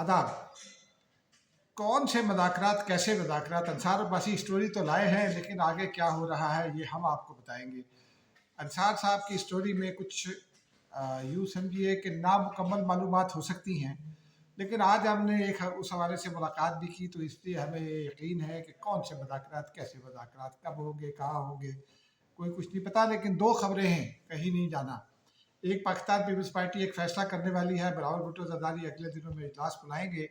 आदाब। कौन से मुज़ाकरात, कैसे मुज़ाकरात? अंसार अब्बासी स्टोरी तो लाए हैं, लेकिन आगे क्या हो रहा है ये हम आपको बताएंगे। अंसार साहब की स्टोरी में कुछ यूँ समझिए कि नामुकम्मल मालूमात हो सकती हैं, लेकिन आज हमने एक उस हवाले से मुलाकात भी की, तो इसलिए हमें ये यकीन है कि कौन से मुज़ाकरात, कैसे मुज़ाकरात, कब होंगे, कहाँ होंगे, कोई कुछ नहीं पता। लेकिन दो खबरें हैं, कहीं नहीं जाना। एक, पाकिस्तान पीपल्स पार्टी एक फ़ैसला करने वाली है, बिलावल भुट्टो ज़रदारी अगले दिनों में इजलास बुलाएंगे,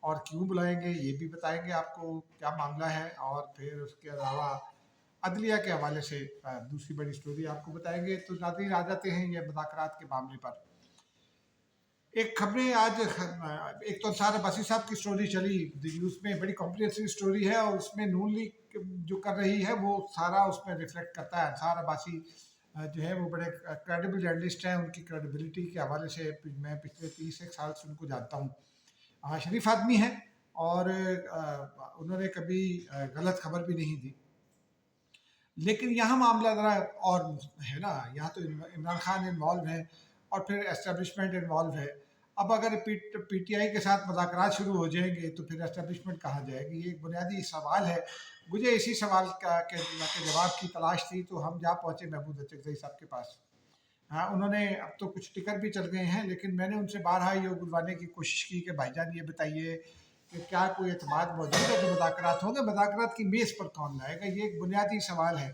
और क्यों बुलाएंगे ये भी बताएंगे आपको, क्या मामला है। और फिर उसके अलावा अदलिया के हवाले से दूसरी बड़ी स्टोरी आपको बताएंगे। तो नाज़रीन, आ जाते हैं ये मुज़ाकरात के मामले पर। एक खबरें आज, एक तो अंसार अब्बासी साहब की स्टोरी चली न्यूज़ में, बड़ी कॉम्प्रिहेंसिव स्टोरी है, और उसमें नून लीग जो कर रही है वो सारा उसमें रिफ्लेक्ट करता है। अंसार अब्बासी जो है वो बड़े क्रेडिबल जर्नलिस्ट हैं, उनकी क्रेडिबिलिटी के हवाले से मैं पिछले 30 एक साल से उनको जानता हूँ। शरीफ आदमी हैं, और उन्होंने कभी गलत खबर भी नहीं दी। लेकिन यहाँ मामला ज़रा और है ना, यहाँ तो इमरान खान इन्वॉल्व है, और फिर एस्टेब्लिशमेंट इन्वॉल्व है। अब अगर पीटीआई के साथ मुज़ाकरात शुरू हो जाएंगे तो फिर एस्टेब्लिशमेंट कहाँ जाएगी? ये एक बुनियादी सवाल है। मुझे इसी सवाल के जवाब की तलाश थी, तो हम जा पहुँचे महमूद अचकज़ई साहब के पास। हाँ, उन्होंने, अब तो कुछ टिकर भी चल गए हैं, लेकिन मैंने उनसे बारहा ये बुलवाने की कोशिश की कि भाईजान ये बताइए कि क्या कोई एतमाद मौजूद है कि मुज़ाकरात होंगे? मुज़ाकरात की मेज़ पर कौन लाएगा? ये एक बुनियादी सवाल है।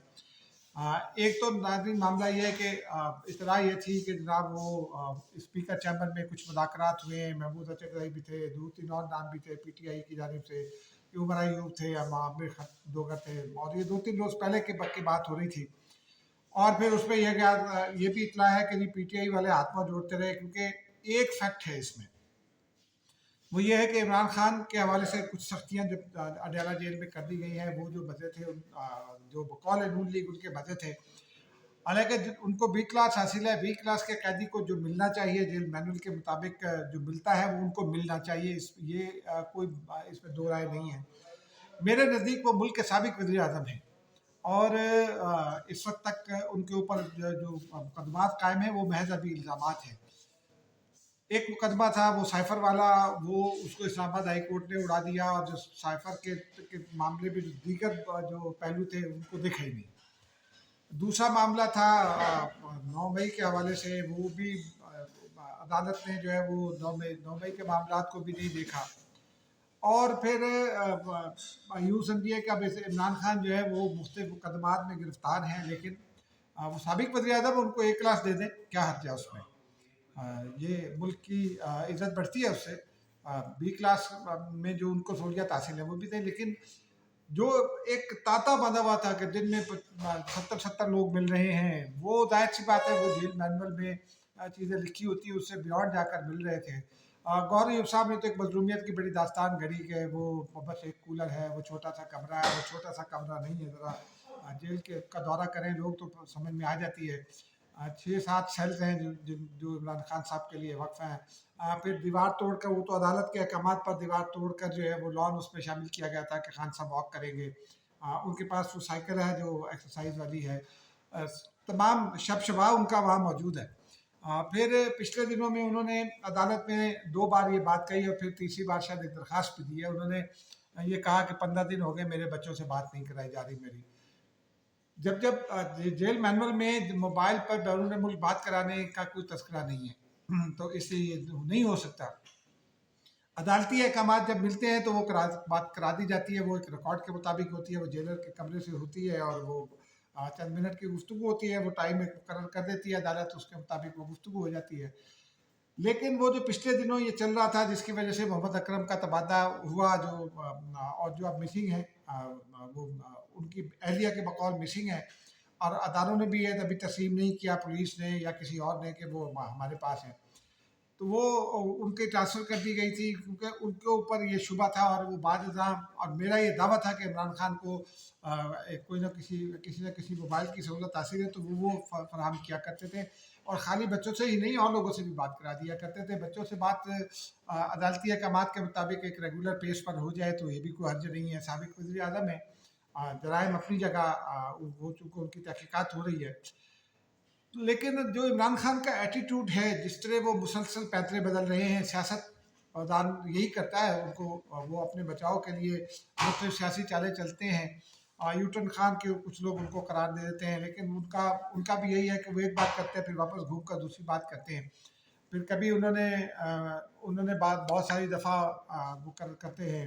एक तो नाज़रीन मामला ये है कि इत्तला ये थी कि जनाब वो स्पीकर चैम्बर में कुछ मुज़ाकरात हुए, महमूद अचकज़ई भी थे, 2-3 और नाम भी थे पीटीआई की जानिब से, उमर अयूब थे, आमिर डोगर थे, और ये 2-3 रोज़ पहले की बात हो रही थी। और फिर उसमें यह क्या, ये भी इतला है कि नहीं पीटीआई वाले हाथ पांव जोड़ते रहे, क्योंकि एक फैक्ट है इसमें, वो ये है कि इमरान खान के हवाले से कुछ सख्तियां जो अडयाला जेल में कर दी गई हैं, वो जो बचे थे, जो बकौल नून लीग उनके बचे थे, हालांकि उनको बी क्लास हासिल है। बी क्लास के कैदी को जो मिलना चाहिए जेल मैनुअल के मुताबिक जो मिलता है वो उनको मिलना चाहिए, ये कोई इसमें दो राय नहीं है। मेरे नज़दीक वो मुल्क के साबिक वज़ीर आज़म हैं, और इस वक्त तक उनके ऊपर जो मुकदमात कायम है वो महज अभी इल्ज़ामात हैं। एक मुकदमा था वो साइफर वाला, वो उसको इस्लामाबाद हाई कोर्ट ने उड़ा दिया, और जो साइफर के मामले में जो दीगर जो पहलू थे उनको देखा ही नहीं। दूसरा मामला था 9 मई के हवाले से, वो भी अदालत ने जो है वो 9 मई के मामला को भी नहीं देखा। और फिर यूँ समझिए कि अब इमरान खान जो है वो मुख्तलिफ मुकदमात में गिरफ्तार हैं, लेकिन वो साबिक वज़ीर आज़म, उनको एक क्लास दे दें, क्या हर्ज है उसमें? ये मुल्क की इज़्ज़त बढ़ती है उससे। बी क्लास में जो उनको सहूलियत हासिल है वो भी दें, लेकिन जो एक तांता बंधा हुआ था कि दिन में 70-70 लोग मिल रहे हैं, वो जाहिर सी बात है वो जेल मैनुअल में चीज़ें लिखी होती है, उससे बियॉन्ड जाकर मिल रहे थे। गौहर अयूब साहब ने तो एक मजलूमियत की बड़ी दास्तान गढ़ी कि वो बस एक कूलर है, वो छोटा सा कमरा है, वो छोटा सा कमरा नहीं है। ज़रा जेल के का दौरा करें लोग तो समझ में आ जाती है। 6-7 सेल्स हैं जो इमरान खान साहब के लिए वक्फ हैं। फिर दीवार तोड़कर, वो तो अदालत के अहकामात पर दीवार तोड़कर जो है वो लॉन उसमें शामिल किया गया था कि खान साहब वॉक करेंगे। उनके पास वो साइकिल है जो एक्सरसाइज वाली है। अ, तमाम शबशबा उनका वहाँ मौजूद है। फिर पिछले दिनों में उन्होंने अदालत में 2 बार ये बात कही, और फिर तीसरी बार शायद एक दरख्वास्त भी दी है। उन्होंने ये कहा कि 15 दिन हो गए मेरे बच्चों से बात नहीं कराई जा रही मेरी। जब जब जेल मैनुअल में मोबाइल पर बैरून मुल्क बात कराने का कोई तस्करा नहीं है, तो इसलिए ये नहीं हो सकता। अदालती अहकाम जब मिलते हैं तो वो बात करा दी जाती है, वो एक रिकॉर्ड के मुताबिक होती है, वो जेलर के कमरे से होती है, और वो चंद मिनट की गुफ्तगू होती है, वो टाइम एक मुकर्रर कर देती है अदालत, उसके मुताबिक वो गुफ्तगू हो जाती है। लेकिन वो जो पिछले दिनों ये चल रहा था, जिसकी वजह से मोहम्मद अकरम का तबादला हुआ, जो और जो अब मिसिंग है, वो उनकी अहलिया के बकौल मिसिंग है, और अदालों ने भी ये अभी तस्लीम नहीं किया, पुलिस ने या किसी और ने, कि वो हमारे पास है। तो वो उनके ट्रांसफ़र कर दी गई थी, क्योंकि उनके ऊपर ये शुबा था, और वो बाद इल्ज़ाम, और मेरा ये दावा था कि इमरान खान को कोई ना किसी मोबाइल की सहूलत हासिल है, तो वो फराहम किया करते थे, और ख़ाली बच्चों से ही नहीं, और लोगों से भी बात करा दिया करते थे। बच्चों से बात अदालती अहकामात के मुताबिक एक रेगुलर पेस पर हो जाए तो ये भी कोई हर्ज नहीं है। साबिक़ वज़ीर आज़म है, जराइम अपनी जगह, वो चूँकि उनकी तहक़ीक़ात हो रही है। लेकिन जो इमरान खान का एटीट्यूड है, जिस तरह वो मुसलसल पैंतरे बदल रहे हैं, सियासत फौजान यही करता है, उनको वो अपने बचाव के लिए मुख्तलिफ सियासी चालें चलते हैं। यूटन खान के कुछ लोग उनको करार दे देते हैं, लेकिन उनका उनका भी यही है कि वो एक बात करते हैं फिर वापस घूम कर दूसरी बात करते हैं। फिर कभी उन्होंने बात बहुत सारी दफ़ा वो करते हैं,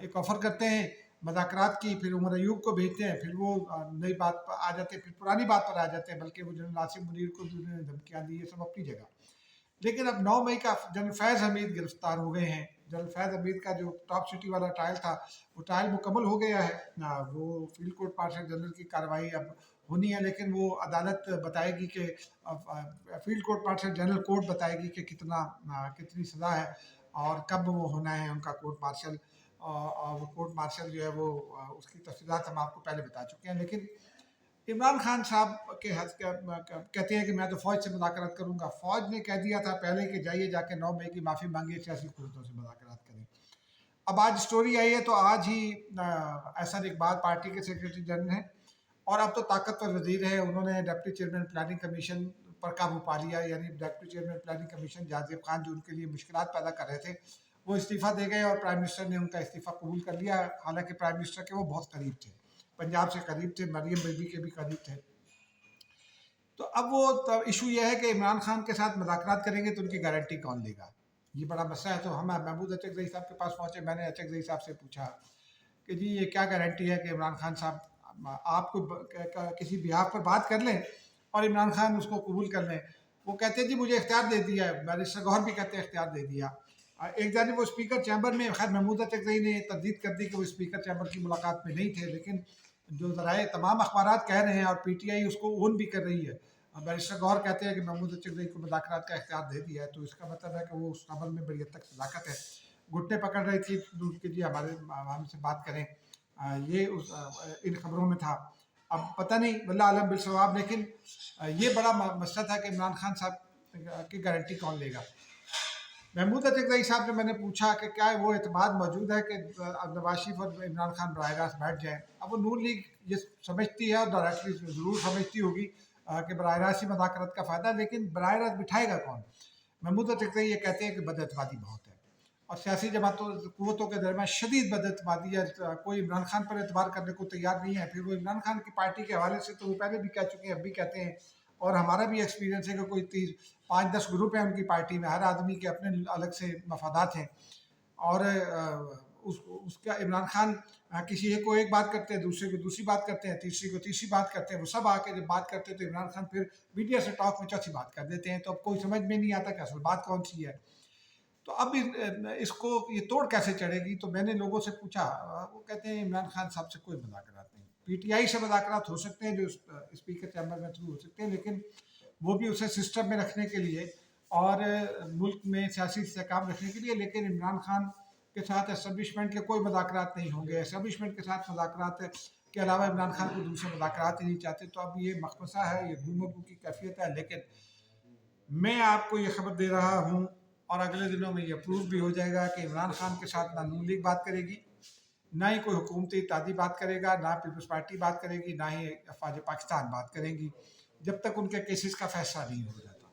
एक ऑफ़र करते हैं मुज़ाकरात की, फिर उमर अयूब को भेजते हैं, फिर वो नई बात पर आ जाते हैं, फिर पुरानी बात पर आ जाते हैं, बल्कि वो जनरल आसिम मुनीर को भी उन्होंने धमकियाँ दी, ये सब अपनी जगह। लेकिन अब 9 मई का जनरल फैज़ हमीद गिरफ्तार हो गए हैं। जनरल फैज़ हमीद का जो टॉप सिटी वाला ट्रायल था, वो ट्रायल मुकम्मल हो गया है। वो फील्ड कोर्ट मार्शल जनरल की कार्रवाई अब होनी है, लेकिन वो अदालत बताएगी कि field court martial general court बताएगी कि कितनी सज़ा है और कब वो होना है उनका कोर्ट मार्शल। और वो कोर्ट मार्शल जो है वो उसकी तफसीलात हम आपको पहले बता चुके हैं। लेकिन इमरान खान साहब के कहते हैं कि मैं तो फ़ौज से मुज़ाकरात करूंगा। फ़ौज ने कह दिया था पहले कि जाइए जाके 9 मई की माफ़ी मांगिए, सियासी कुर्तों से मुज़ाकरात करें। अब आज स्टोरी आई है तो आज ही एहसन इकबाल पार्टी के सेक्रेटरी जनरल हैं और अब तो ताकतवर वजीर है। उन्होंने डिप्टी चेयरमैन प्लानिंग कमीशन पर काबू पा लिया, यानी deputy chairman planning commission Jazib Khan जो उनके लिए मुश्किलात पैदा कर रहे थे, वो इस्तीफ़ा दे गए और प्राइम मिनिस्टर ने उनका इस्तीफ़ा कबूल कर लिया। हालांकि प्राइम मिनिस्टर के वो बहुत करीब थे, पंजाब से करीब थे, मरियम बेबी के भी करीब थे। तो अब वो इशू ये है कि इमरान खान के साथ मुज़ाकरात करेंगे तो उनकी गारंटी कौन लेगा, ये बड़ा मसला है। तो हम महमूद अचकज़ई साहब के पास पहुँचे। मैंने अचकज़ई साहब से पूछा कि जी ये क्या गारंटी है कि इमरान खान साहब आपको किसी बिहाफ पर बात कर लें और इमरान खान उसको कबूल कर लें। वो कहते हैं जी मुझे इख्तियार दे दिया है, बैरिस्टर गौहर भी कहते हैं इख्तियार दे दिया। एक जानिब वो स्पीकर चैम्बर में, खैर महमूद अचकज़ई ने तरदीद कर दी कि वो स्पीकर चैम्बर की मुलाकात में नहीं थे, लेकिन जो ज़राए तमाम अखबार कह रहे हैं और PTI उसको ओन भी कर रही है। बैरिस्टर गौहर कहते हैं कि महमूद अचकज़ई को मुज़ाकरात का इख्तियार दे दिया है, तो इसका मतलब है कि वो उस अमल में बड़ी हद तक सदाकत है। घुटने पकड़ रही थी दूध के जी हमसे बात करें, ये इन खबरों में था। अब पता नहीं वल्लाह आलम बिलसवाब, लेकिन ये बड़ा मसला था कि इमरान खान साहब की गारंटी कौन लेगा। महमूद अचकज़ई साहब से मैंने पूछा कि क्या वो एतमाद मौजूद है कि नवाज शरीफ और इमरान खान बराह रास्त बैठ जाएँ। अब वो नून लीग ये समझती है और डायरेक्टली ज़रूर समझती होगी कि बराह रास्त ही मुज़ाकरात का फ़ायदा, लेकिन बराह रास्त बिठाएगा कौन? महमूद अचकज़ई ये कहते हैं कि बदअतमादी बहुत है और सियासी जमातों क़ुव्वतों के दरमियान शदीद बदअतमादी है। कोई इमरान खान पर एतबार करने को तैयार नहीं है। फिर वो इमरान खान की पार्टी के हवाले से तो वो पहले भी कह चुके हैं, अब भी कहते हैं, और हमारा भी एक्सपीरियंस है कि कोई 5-10 ग्रुप हैं उनकी पार्टी में, हर आदमी के अपने अलग से मफादात हैं। और उसका इमरान खान किसी एक को एक बात करते हैं, दूसरे को दूसरी बात करते हैं, तीसरी को तीसरी बात करते हैं। वो सब आके जब बात करते हैं तो इमरान खान फिर मीडिया से टॉक में चौथी बात कर देते हैं। तो अब कोई समझ में नहीं आता कि असल बात कौन सी है। तो अब इसको ये तोड़ कैसे चढ़ेगी? तो मैंने लोगों से पूछा, वो कहते हैं इमरान खान साहब से कोई मुज़ाकरात नहीं। PTI से मुज़ाकरात हो सकते हैं जो स्पीकर चैम्बर में थ्रू हो सकते हैं, लेकिन वो भी उसे सिस्टम में रखने के लिए और मुल्क में सियासी इस्तेहकाम रखने के लिए। लेकिन इमरान खान के साथ एस्टेब्लिशमेंट के कोई मुज़ाकरात नहीं होंगे। एस्टेब्लिशमेंट के साथ मुज़ाकरात के अलावा इमरान खान को दूसरे मुज़ाकरात ही नहीं चाहते। तो अब ये मखमसा है, ये घूम की कैफियत है। लेकिन मैं आपको ये खबर दे रहा हूँ और अगले दिनों में ये प्रूव भी हो जाएगा कि इमरान खान के साथ ना नून लीग बात करेगी, ना ही कोई हुकूमती इत्तेहादी बात करेगा, ना पीपल्स पार्टी बात करेगी, ना ही अफवाज पाकिस्तान बात करेंगी, जब तक उनके केसेस का फैसला नहीं हो जाता।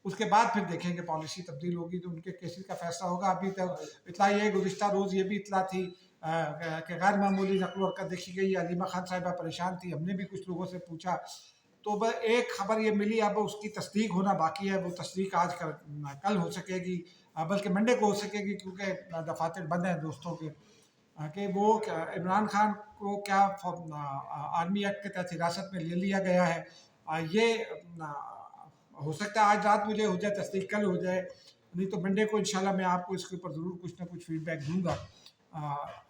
उसके बाद फिर देखेंगे पॉलिसी तब्दील होगी तो उनके केसेस का फैसला होगा। अभी तक इतला ये गुज़िश्ता रोज़ ये भी इतला थी कि गैर मामूली नकल हरकत देखी गई। अलीमा खान साहिबा परेशान थी, हमने भी कुछ लोगों से पूछा तो एक खबर ये मिली, अब उसकी तस्दीक होना बाकी है। वो तस्दीक आज कल हो सकेगी, बल्कि मंडे को हो सकेगी, क्योंकि दफातर बंद हैं दोस्तों के कि वो इमरान खान को क्या आर्मी एक्ट के तहत हिरासत में ले लिया गया है। ये हो सकता है आज रात मुझे हो जाए तस्दीक, कल हो जाए, नहीं तो मंडे को इंशाल्लाह मैं आपको इसके ऊपर ज़रूर कुछ ना कुछ फीडबैक दूंगा।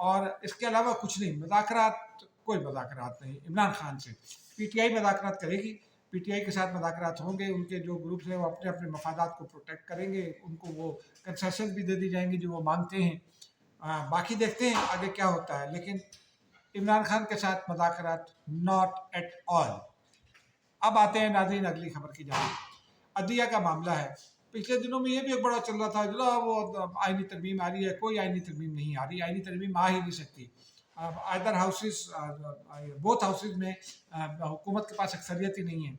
और इसके अलावा कुछ नहीं, मुज़ाकरात कोई मुज़ाकरात नहीं इमरान खान से। PTI मुज़ाकरात करेगी, PTI के साथ मुज़ाकरात होंगे, उनके जो ग्रुप्स हैं वो अपने अपने मफादात को प्रोटेक्ट करेंगे, उनको वो कंसेशन भी दे दी जाएंगी जो वो मांगते हैं। बाकी देखते हैं आगे क्या होता है। लेकिन इमरान खान के साथ मुज़ाकरात नॉट एट ऑल। अब आते हैं नाज़रीन अगली खबर की जानिब। अदलिया का मामला है। पिछले दिनों में ये भी एक बड़ा चल रहा था, जो वो आईनी तरमीम आ रही है। कोई आईनी तरमीम नहीं आ रही, आईनी तरमीम आ ही नहीं सकती। आइदर हाउसेस, बोथ हाउसेस में हुकूमत के पास अक्सरियत ही नहीं है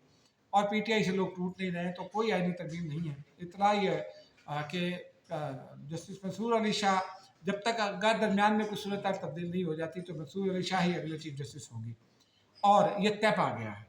और PTI से लोग टूट नहीं रहे हैं, तो कोई आईनी तरमीम नहीं है। इतना ही है कि जस्टिस मंसूर अली शाह, जब तक अगर दरमियान में कुछ सूरत तब्दील नहीं हो जाती तो मंसूर अली शाह ही अगले चीफ जस्टिस होंगी, और ये तय पा गया है।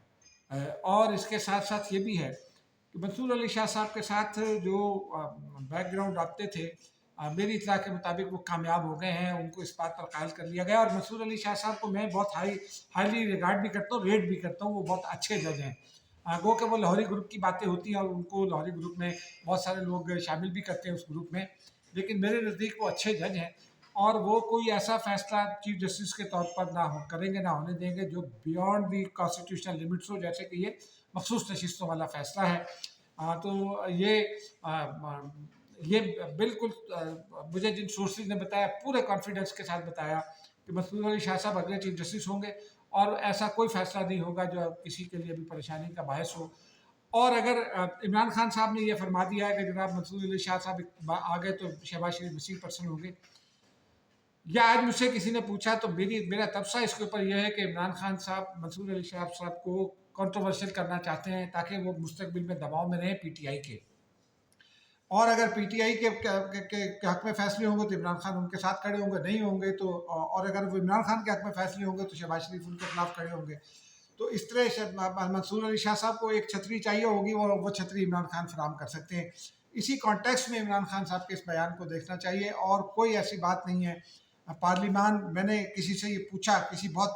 और इसके साथ साथ ये भी है कि मंसूर अली शाह साहब के साथ जो बैकग्राउंड रबते थे, मेरी इत्तला के मुताबिक वो कामयाब हो गए हैं, उनको इस बात पर कायल कर लिया गया। और मंसूर अली शाह साहब को मैं बहुत हाईली रिगार्ड भी करता हूँ, रेट भी करता हूँ, वो बहुत अच्छे जज हैं। गो कि वो लाहौरी ग्रुप की बातें होती हैं और उनको लाहौरी ग्रुप में बहुत सारे लोग शामिल भी करते हैं उस ग्रुप में, लेकिन मेरे नज़दीक वो अच्छे जज हैं। और वो कोई ऐसा फैसला चीफ जस्टिस के तौर पर ना करेंगे, ना होने देंगे जो बियॉन्ड दी कॉन्स्टिट्यूशनल लिमिट्स हो, जैसे कि ये मखसूस नशिस्तों वाला फैसला है। तो ये बिल्कुल मुझे जिन सोर्सेज ने बताया, पूरे कॉन्फिडेंस के साथ बताया कि मंसूर अली शाह साहब अगले चीफ जस्टिस होंगे, और ऐसा कोई फैसला नहीं होगा जो किसी के लिए भी परेशानी का बायस हो। और अगर इमरान खान साहब ने यह फरमा दिया है कि जनाब मंसूर अली शाह साहब आ गए तो शहबाज शरीफ मसीह पर्सन होंगे, या आज मुझसे किसी ने पूछा तो मेरा तबसरा इसके ऊपर यह है कि इमरान खान साहब मंसूर अली शाह साहब को कंट्रोवर्शियल करना चाहते हैं ताकि वो मुस्तकबिल में दबाव में रहें पीटीआई के। और अगर पीटीआई के हक में फैसले होंगे तो इमरान खान उनके साथ खड़े होंगे, नहीं होंगे तो, और अगर वो इमरान खान के हक में फैसले होंगे तो शहबाज शरीफ उनके खिलाफ खड़े होंगे। तो इस तरह मंसूर अली शाह साहब को एक छतरी चाहिए होगी और वो छतरी इमरान खान फराम कर सकते हैं। इसी कॉन्टेक्स्ट में इमरान खान साहब के इस बयान को देखना चाहिए, और कोई ऐसी बात नहीं है। पार्लिमान, मैंने किसी से ये पूछा, किसी बहुत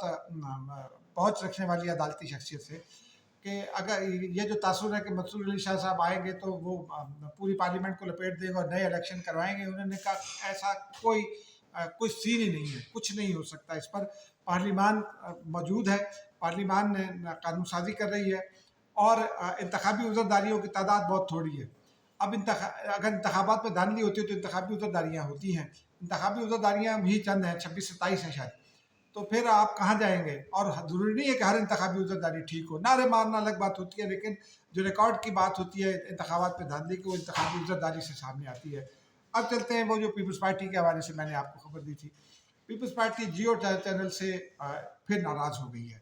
पहुँच रखने वाली अदालती शख्सियत से, कि अगर ये जो तासुर है कि मंसूर अली शाह साहब आएंगे तो वो पूरी पार्लियामेंट को लपेट देंगे और नए इलेक्शन करवाएंगे, उन्होंने कहा ऐसा कोई सीन ही नहीं है, कुछ नहीं हो सकता इस पर। पार्लिमान मौजूद है, पार्लिमान ने कानून साजी कर रही है, और इंतखाबी उज़रदारियों की तादाद बहुत थोड़ी है। अब अगर इंतखाबात में धांधली होती है तो इंतखाबी उज़रदारियाँ होती हैं, इंतखाबी उज़रदारियाँ भी चंद हैं, 26-27 हैं शायद। तो फिर आप कहाँ जाएंगे? और ज़रूरी नहीं है कि हर इंतखाबी उज़रदारी ठीक हो, नारे मारना अलग बात होती है, लेकिन जो रिकॉर्ड की बात होती है इंतखाबात में धांधली की, वो इंतखाबी उज़रदारी से सामने आती है। अब चलते हैं वो जो पीपल्स पार्टी के हवाले से मैंने आपको खबर दी थी। पीपल्स पार्टी जियो चैनल से फिर नाराज़ हो गई है।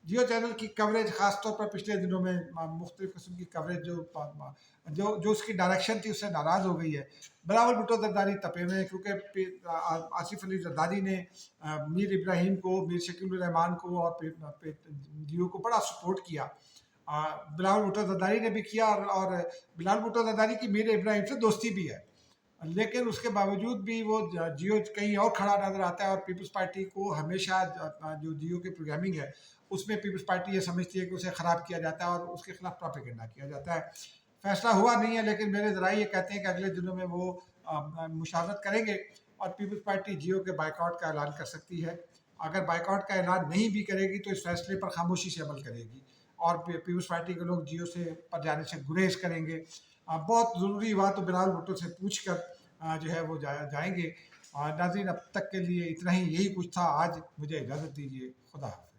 जियो चैनल की कवरेज, ख़ास तौर पर पिछले दिनों में मुख्तलिफ़ किस्म की कवरेज जो उसकी डायरेक्शन थी उससे नाराज़ हो गई है। बिलावल भुट्टो ज़रदारी तपे में, क्योंकि आसिफ अली ज़रदारी ने मीर इब्राहिम को, मीर शकील रहमान को और जियो को बड़ा सपोर्ट किया। बिलावल भुट्टो ज़रदारी ने भी किया, और बिलावल भुट्टो ज़रदारी की मीर इब्राहिम से दोस्ती भी है, लेकिन उसके बावजूद भी वो जियो कहीं और खड़ा नज़र आता है। और पीपल्स पार्टी को हमेशा जो जियो की प्रोग्रामिंग है उसमें पीपल्स पार्टी ये समझती है कि उसे ख़राब किया जाता है और उसके खिलाफ प्रोपेगेंडा किया जाता है। फैसला हुआ नहीं है, लेकिन मेरे ज़राए ये कहते हैं कि अगले दिनों में वो मुशावरत करेंगे और पीपल्स पार्टी जियो के बाइकआउट का ऐलान कर सकती है। अगर बाइकआउट का ऐलान नहीं भी करेगी तो इस फैसले पर खामोशी से अमल करेगी, और पीपल्स पार्टी के लोग जियो से पर जाने से गुरेज करेंगे। बहुत ज़रूरी हुआ तो बिलावल भुट्टो से पूछ कर जो है वो जाएंगे। नाज़रीन, अब तक के लिए इतना ही, यही कुछ था आज। मुझे इजाज़त दीजिए, खुदा हाफ़िज़।